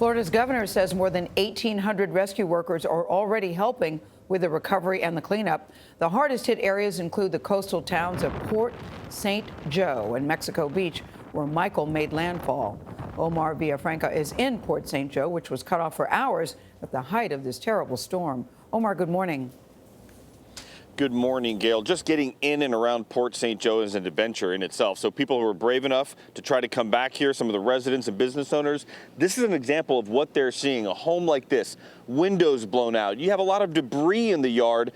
Florida's governor says more than 1,800 rescue workers are already helping with the recovery and the cleanup. The hardest hit areas include the coastal towns of Port St. Joe and Mexico Beach, where Michael made landfall. Omar Villafranca is in Port St. Joe, which was cut off for hours at the height of this terrible storm. Omar, good morning. Good morning, Gayle. Just getting in and around Port St. Joe is an adventure in itself. So people who are brave enough to try to come back here, some of the residents and business owners, this is an example of what they're seeing. A home like this, windows blown out. You have a lot of debris in the yard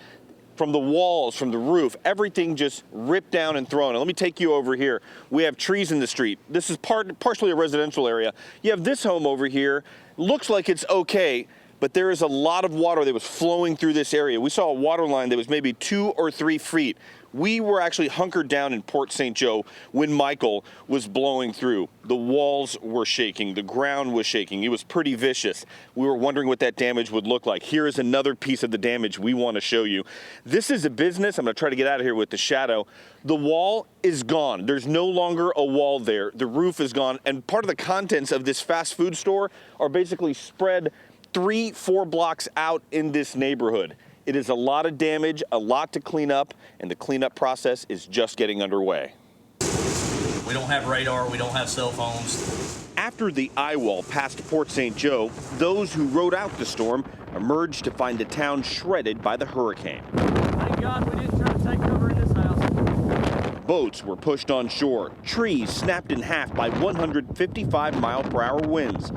from the walls, from the roof, everything just ripped down and thrown. And let me take you over here. We have trees in the street. This is partially a residential area. You have this home over here. Looks like it's okay, but there is a lot of water that was flowing through this area. We saw a water line that was maybe 2 or 3 feet. We were actually hunkered down in Port St. Joe when Michael was blowing through. The walls were shaking, the ground was shaking. It was pretty vicious. We were wondering what that damage would look like. Here is another piece of the damage we want to show you. This is a business. I'm going to try to get out of here with the shadow. The wall is gone. There's no longer a wall there. The roof is gone. And part of the contents of this fast food store are basically spread 3-4 blocks out in this neighborhood. It is a lot of damage, a lot to clean up, and the cleanup process is just getting underway. We don't have radar, we don't have cell phones. After the eye wall passed Port St. Joe, those who rode out the storm emerged to find the town shredded by the hurricane. Thank God we didn't try to take cover in this house. Boats were pushed on shore, trees snapped in half by 155-mile-per-hour winds.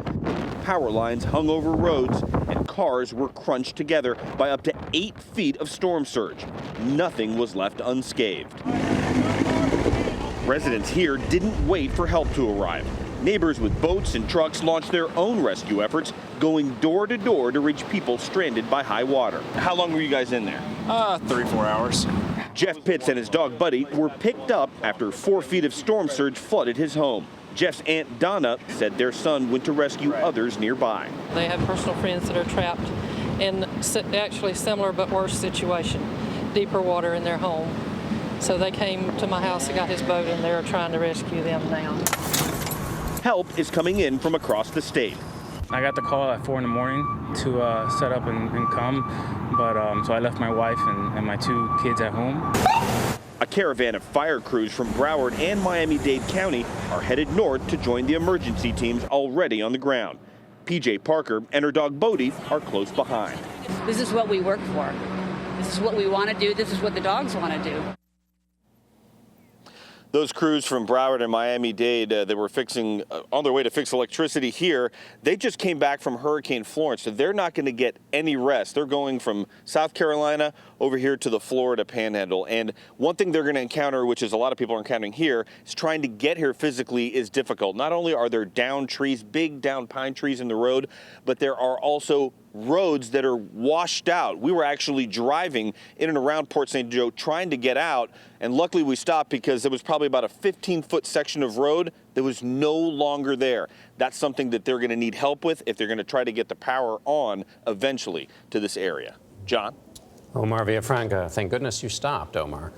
Power lines hung over roads, and cars were crunched together by up to 8 feet of storm surge. Nothing was left unscathed. Residents here didn't wait for help to arrive. Neighbors with boats and trucks launched their own rescue efforts, going door to door to reach people stranded by high water. How long were you guys in there? 3-4 hours. Jeff Pitts and his dog Buddy were picked up after 4 feet of storm surge flooded his home. Jeff's Aunt Donna said their son went to rescue others nearby. They have personal friends that are trapped in actually similar but worse situation, deeper water in their home. So they came to my house and got his boat, and they're trying to rescue them now. Help is coming in from across the state. I got the call at 4 in the morning to set up and come, but so I left my wife and my 2 kids at home. A caravan of fire crews from Broward and Miami-Dade County are headed north to join the emergency teams already on the ground. PJ Parker and her dog Bodie are close behind. This is what we work for. This is what we want to do. This is what the dogs want to do. Those crews from Broward and Miami-Dade that were on their way to fix electricity here, they just came back from Hurricane Florence, so they're not going to get any rest. They're going from South Carolina over here to the Florida Panhandle. And one thing they're going to encounter, which is a lot of people are encountering here, is trying to get here physically is difficult. Not only are there down trees, big down pine trees in the road, but there are also roads that are washed out. We were actually driving in and around Port St. Joe trying to get out, and luckily we stopped because there was probably about a 15-foot section of road that was no longer there. That's something that they're going to need help with if they're going to try to get the power on eventually to this area. John? Omar Villafranca, thank goodness you stopped, Omar.